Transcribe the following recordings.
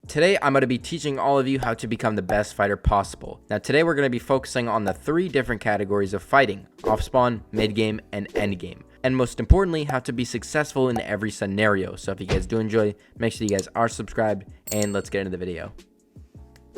Today, I'm going to be teaching all of you how to become the best fighter possible. Now, today we're going to be focusing on the 3 different categories of fighting: Offspawn, Midgame, and Endgame. And most importantly, how to be successful in every scenario. So if you guys do enjoy, make sure you guys are subscribed, and let's get into the video.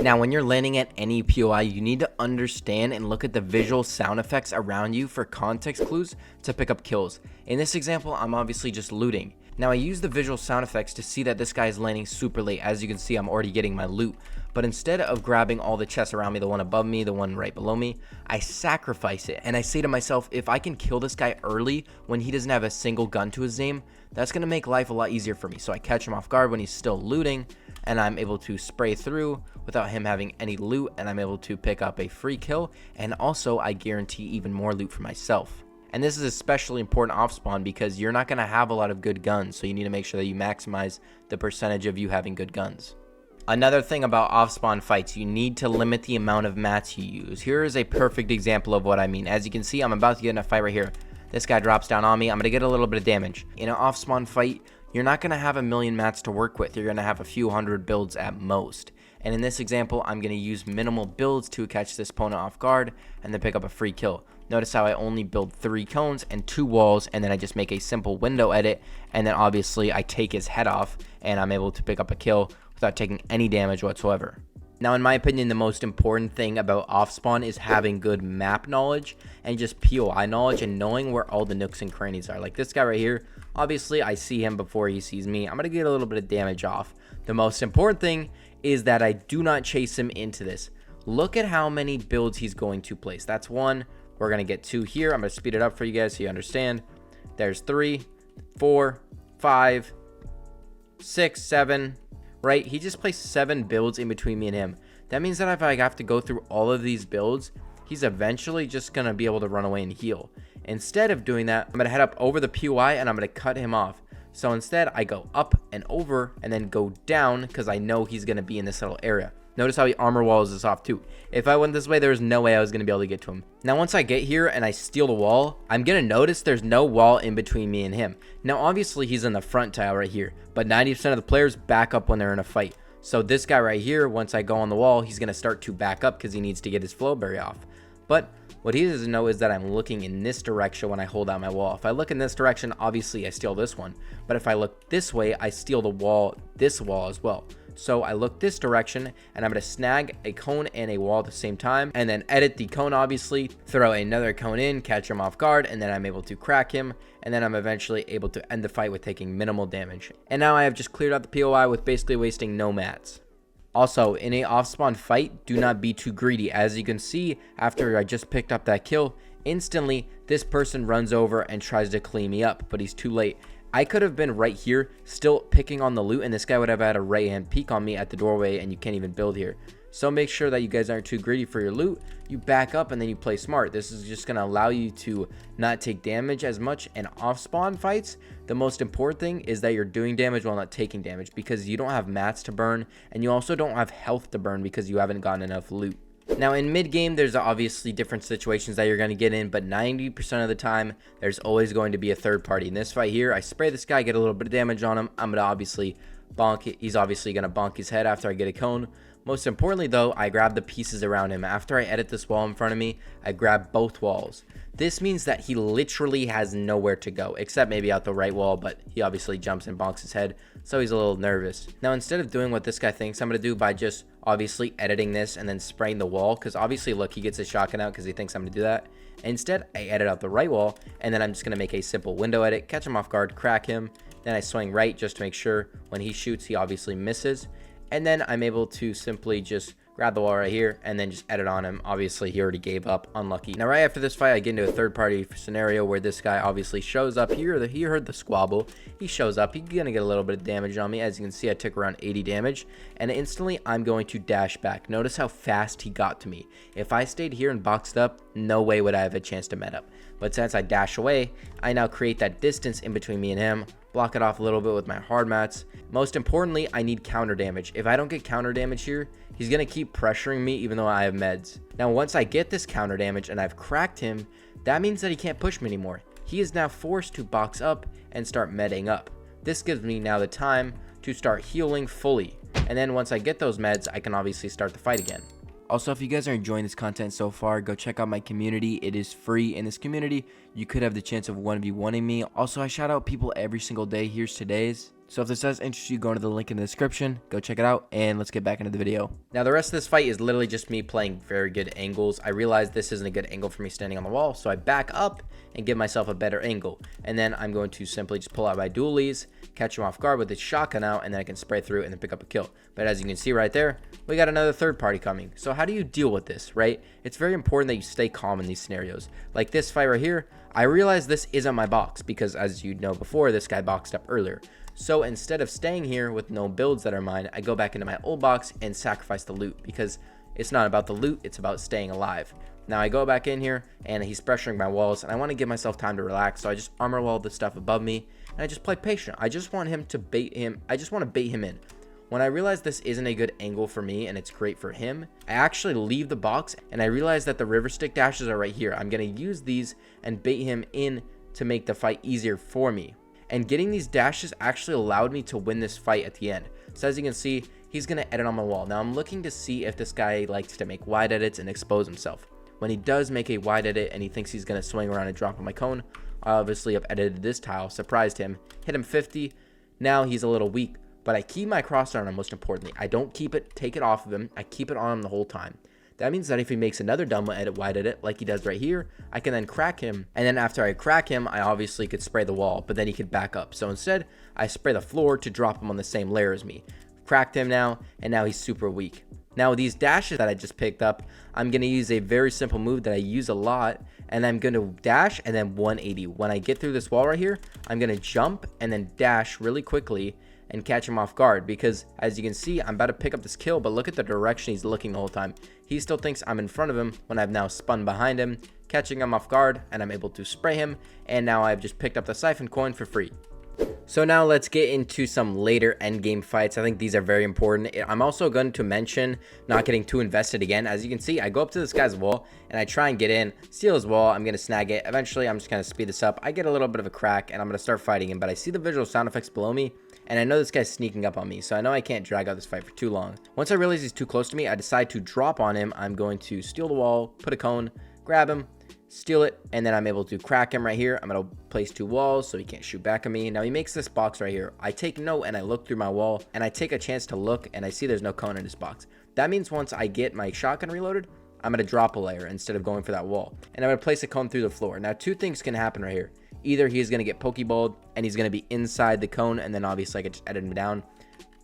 Now, when you're landing at any POI, you need to understand and look at the visual sound effects around you for context clues to pick up kills. In this example, I'm obviously just looting. Now, I use the visual sound effects to see that this guy is landing super late. As you can see, I'm already getting my loot. But instead of grabbing all the chests around me, the one above me, the one right below me, I sacrifice it. And I say to myself, if I can kill this guy early when he doesn't have a single gun to his name, that's going to make life a lot easier for me. So I catch him off guard when he's still looting, and I'm able to spray through without him having any loot, and I'm able to pick up a free kill, and also I guarantee even more loot for myself. And this is especially important off spawn because you're not going to have a lot of good guns, so you need to make sure that you maximize the percentage of you having good guns. Another thing about off spawn fights, you need to limit the amount of mats you use. Here is a perfect example of what I mean. As you can see, I'm about to get in a fight right here. This guy drops down on me. I'm going to get a little bit of damage. In an off spawn fight, you're not going to have a million mats to work with. You're going to have a few hundred builds at most. And in this example, I'm going to use minimal builds to catch this opponent off guard and then pick up a free kill. Notice how I only build 3 cones and 2 walls, and then I just make a simple window edit, and then obviously I take his head off and I'm able to pick up a kill without taking any damage whatsoever. Now, in my opinion, the most important thing about Offspawn is having good map knowledge and just POI knowledge and knowing where all the nooks and crannies are. Like this guy right here, obviously I see him before he sees me. I'm going to get a little bit of damage off. The most important thing is that I do not chase him into this. Look at how many builds he's going to place. That's 1. We're going to get 2 here. I'm going to speed it up for you guys so you understand. There's 3, 4, 5, 6, 7. Right? He just placed 7 builds in between me and him. That means that if I have to go through all of these builds, he's eventually just going to be able to run away and heal. Instead of doing that, I'm going to head up over the POI and I'm going to cut him off. So instead, I go up and over and then go down because I know he's going to be in this little area. Notice how he armor walls this off too. If I went this way, there's no way I was going to be able to get to him. Now, once I get here and I steal the wall, I'm going to notice there's no wall in between me and him. Now, obviously, he's in the front tile right here, but 90% of the players back up when they're in a fight. So this guy right here, once I go on the wall, he's going to start to back up because he needs to get his flowberry off. But what he doesn't know is that I'm looking in this direction when I hold out my wall. If I look in this direction, obviously I steal this one. But if I look this way, I steal the wall, this wall as well. So I look this direction and I'm going to snag a cone and a wall at the same time and then edit the cone, obviously, throw another cone in, catch him off guard, and then I'm able to crack him, and then I'm eventually able to end the fight with taking minimal damage. And now I have just cleared out the POI with basically wasting no mats. Also, in a off-spawn fight, do not be too greedy. As you can see, after I just picked up that kill, instantly this person runs over and tries to clean me up, but he's too late. I could have been right here still picking on the loot, and this guy would have had a right hand peek on me at the doorway, and you can't even build here. So make sure that you guys aren't too greedy for your loot. You back up and then you play smart. This is just going to allow you to not take damage as much. And off spawn fights, the most important thing is that you're doing damage while not taking damage, because you don't have mats to burn, and you also don't have health to burn because you haven't gotten enough loot. Now, in mid-game, there's obviously different situations that you're going to get in, but 90% of the time, there's always going to be a third party. In this fight here, I spray this guy, get a little bit of damage on him. I'm going to obviously bonk it. He's obviously going to bonk his head after I get a cone. Most importantly, though, I grab the pieces around him. After I edit this wall in front of me, I grab both walls. This means that he literally has nowhere to go, except maybe out the right wall, but he obviously jumps and bonks his head, so he's a little nervous. Now, instead of doing what this guy thinks I'm going to do by just obviously editing this and then spraying the wall, because obviously, look, he gets his shotgun out because he thinks I'm going to do that. Instead, I edit out the right wall, and then I'm just going to make a simple window edit, catch him off guard, crack him, then I swing right just to make sure when he shoots, he obviously misses. And then I'm able to simply just grab the wall right here and then just edit on him. Obviously, he already gave up. Unlucky. Now, right after this fight, I get into a third-party scenario where this guy obviously shows up. He heard the squabble. He shows up. He's going to get a little bit of damage on me. As you can see, I took around 80 damage. And instantly, I'm going to dash back. Notice how fast he got to me. If I stayed here and boxed up, no way would I have a chance to met up. But since I dash away, I now create that distance in between me and him. Block it off a little bit with my hard mats. Most importantly, I need counter damage. If I don't get counter damage here, he's going to keep pressuring me even though I have meds. Now, once I get this counter damage and I've cracked him, that means that he can't push me anymore. He is now forced to box up and start medding up. This gives me now the time to start healing fully. and then once I get those meds, I can obviously start the fight again. Also, if you guys are enjoying this content so far, go check out my community. It is free. In this community, you could have the chance of 1v1ing me. Also, I shout out people every single day. Here's today's. So if this does interest you, go to the link in the description, go check it out, and let's get back into the video. Now, the rest of this fight is literally just me playing very good angles. I realize this isn't a good angle for me standing on the wall, so I back up and give myself a better angle. And then I'm going to simply just pull out my dualies, catch him off guard with his shotgun out, and then I can spray through and then pick up a kill. But as you can see right there, we got another third party coming. So how do you deal with this, right? It's very important that you stay calm in these scenarios. Like this fight right here, I realize this isn't my box because as you know before, this guy boxed up earlier. So instead of staying here with no builds that are mine, I go back into my old box and sacrifice the loot because it's not about the loot, it's about staying alive. Now I go back in here and he's pressuring my walls and I want to give myself time to relax. So I just armor wall the stuff above me and I just play patient. I just want him to bait him. I just want to bait him in. When I realize this isn't a good angle for me and it's great for him, I actually leave the box and I realize that the river stick dashes are right here. I'm going to use these and bait him in to make the fight easier for me. And getting these dashes actually allowed me to win this fight at the end. So as you can see, he's going to edit on my wall. Now I'm looking to see if this guy likes to make wide edits and expose himself. When he does make a wide edit and he thinks he's going to swing around and drop on my cone, I obviously have edited this tile, surprised him, hit him 50. Now he's a little weak, but I keep my crosshair on him most importantly. I don't take it off of him. I keep it on him the whole time. That means that if he makes another dumb wide edit like he does right here, I can then crack him. And then after I crack him, I obviously could spray the wall, but then he could back up. So instead, I spray the floor to drop him on the same layer as me. Cracked him now, and now he's super weak. Now these dashes that I just picked up, I'm going to use a very simple move that I use a lot, and I'm going to dash and then 180. When I get through this wall right here, I'm going to jump and then dash really quickly and catch him off guard because as you can see, I'm about to pick up this kill, but look at the direction he's looking the whole time. He still thinks I'm in front of him when I've now spun behind him, catching him off guard, and I'm able to spray him, and now I've just picked up the siphon coin for free. So now let's get into some later endgame fights. I think these are very important. I'm also going to mention not getting too invested again. As you can see, I go up to this guy's wall and I try and get in, steal his wall. I'm going to snag it. Eventually, I'm just going to speed this up. I get a little bit of a crack and I'm going to start fighting him, but I see the visual sound effects below me and I know this guy's sneaking up on me, so I know I can't drag out this fight for too long. Once I realize he's too close to me, I decide to drop on him. I'm going to steal the wall, put a cone, grab him, steal it, and then I'm able to crack him right here. I'm going to place 2 walls so he can't shoot back at me. Now he makes this box right here. I take note and I look through my wall and I take a chance to look and I see there's no cone in this box. That means once I get my shotgun reloaded, I'm going to drop a layer instead of going for that wall. And I'm going to place a cone through the floor. Now 2 things can happen right here. Either he's going to get pokeballed and he's going to be inside the cone and then obviously I could just edit him down.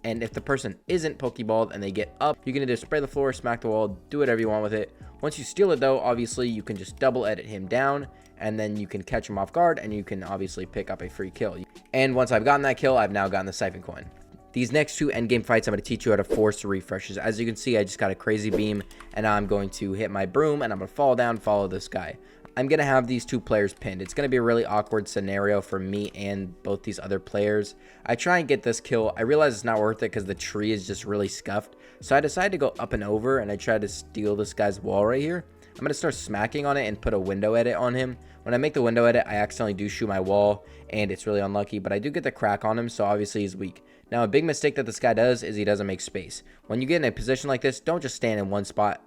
And if the person isn't pokeballed and they get up, you can either spray the floor, smack the wall, do whatever you want with it. Once you steal it though, obviously you can just double edit him down and then you can catch him off guard and you can obviously pick up a free kill. And once I've gotten that kill, I've now gotten the siphon coin. These next 2 endgame fights, I'm going to teach you how to force refreshes. As you can see, I just got a crazy beam and now I'm going to hit my broom and I'm going to fall down, follow this guy. I'm going to have these 2 players pinned. It's going to be a really awkward scenario for me and both these other players. I try and get this kill. I realize it's not worth it because the tree is just really scuffed. So I decide to go up and over and I try to steal this guy's wall right here. I'm going to start smacking on it and put a window edit on him. When I make the window edit, I accidentally do shoot my wall and it's really unlucky, but I do get the crack on him, so obviously he's weak. Now a big mistake that this guy does is he doesn't make space. When you get in a position like this, don't just stand in one spot.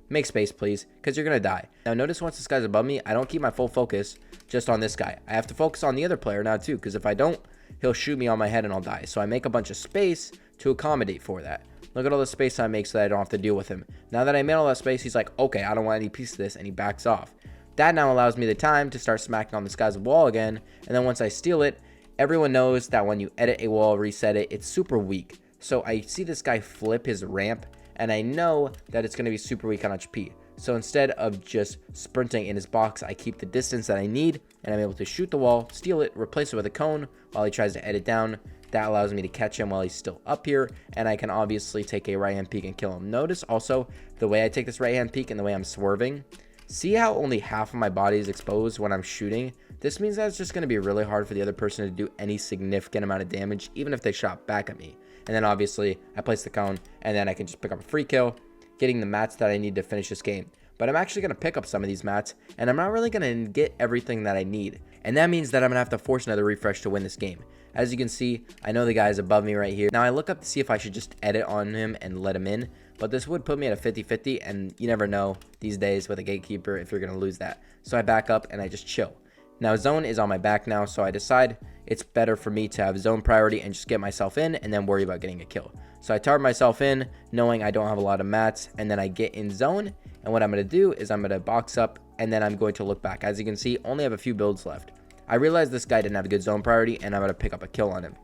Make space, please, because you're going to die. Now, notice once this guy's above me, I don't keep my full focus just on this guy. I have to focus on the other player now, too, because if I don't, he'll shoot me on my head and I'll die. So I make a bunch of space to accommodate for that. Look at all the space I make so that I don't have to deal with him. Now that I made all that space, he's like, okay, I don't want any piece of this, and he backs off. That now allows me the time to start smacking on this guy's wall again, and then once I steal it, everyone knows that when you edit a wall, reset it, it's super weak. So I see this guy flip his ramp, and I know that it's going to be super weak on HP. So instead of just sprinting in his box, I keep the distance that I need, and I'm able to shoot the wall, steal it, replace it with a cone while he tries to edit down. That allows me to catch him while he's still up here, and I can obviously take a right hand peek and kill him. Notice also the way I take this right hand peek and the way I'm swerving. See how only half of my body is exposed when I'm shooting? This means that it's just going to be really hard for the other person to do any significant amount of damage, even if they shot back at me. And then obviously I place the cone, and then I can just pick up a free kill, getting the mats that I need to finish this game. But I'm actually going to pick up some of these mats, and I'm not really going to get everything that I need. And that means that I'm going to have to force another refresh to win this game. As you can see, I know the guy is above me right here. Now I look up to see if I should just edit on him and let him in, but this would put me at a 50-50, and you never know these days with a gatekeeper if you're going to lose that. So I back up and I just chill. Now zone is on my back now, so I decide it's better for me to have zone priority and just get myself in and then worry about getting a kill. So I target myself in knowing I don't have a lot of mats, and then I get in zone, and what I'm going to do is I'm going to box up and then I'm going to look back. As you can see, only have a few builds left. I realized this guy didn't have a good zone priority and I'm going to pick up a kill on him.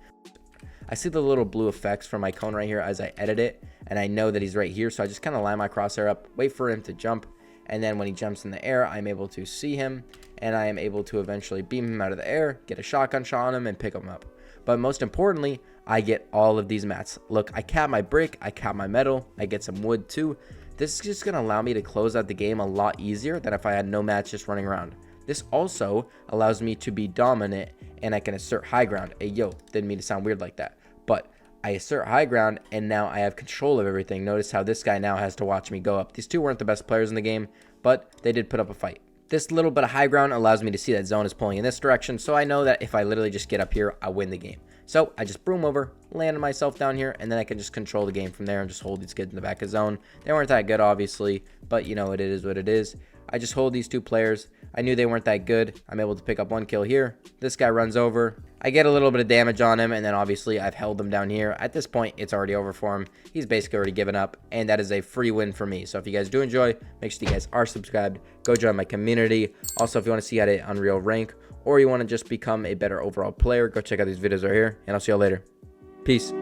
I see the little blue effects from my cone right here as I edit it, and I know that he's right here, so I just kind of line my crosshair up, wait for him to jump, and then when he jumps in the air, I'm able to see him, and I am able to eventually beam him out of the air, get a shotgun shot on him, and pick him up. But most importantly, I get all of these mats. Look, I cap my brick, I cap my metal, I get some wood too. This is just going to allow me to close out the game a lot easier than if I had no mats just running around. This also allows me to be dominant, and I can assert high ground. Hey, yo, didn't mean to sound weird like that. But I assert high ground, and now I have control of everything. Notice how this guy now has to watch me go up. These two weren't the best players in the game, but they did put up a fight. This little bit of high ground allows me to see that zone is pulling in this direction, so I know that if I literally just get up here, I win the game. So I just broom over, landed myself down here, and then I can just control the game from there and just hold these kids in the back of zone. They weren't that good, obviously, but you know, it is what it is. I just hold these two players. I knew they weren't that good. I'm able to pick up one kill here. This guy runs over. I get a little bit of damage on him, and then obviously I've held him down here. At this point, it's already over for him. He's basically already given up, and that is a free win for me. So if you guys do enjoy, make sure you guys are subscribed. Go join my community. Also, if you want to see how to Unreal rank, or you want to just become a better overall player, go check out these videos right here, and I'll see y'all later. Peace.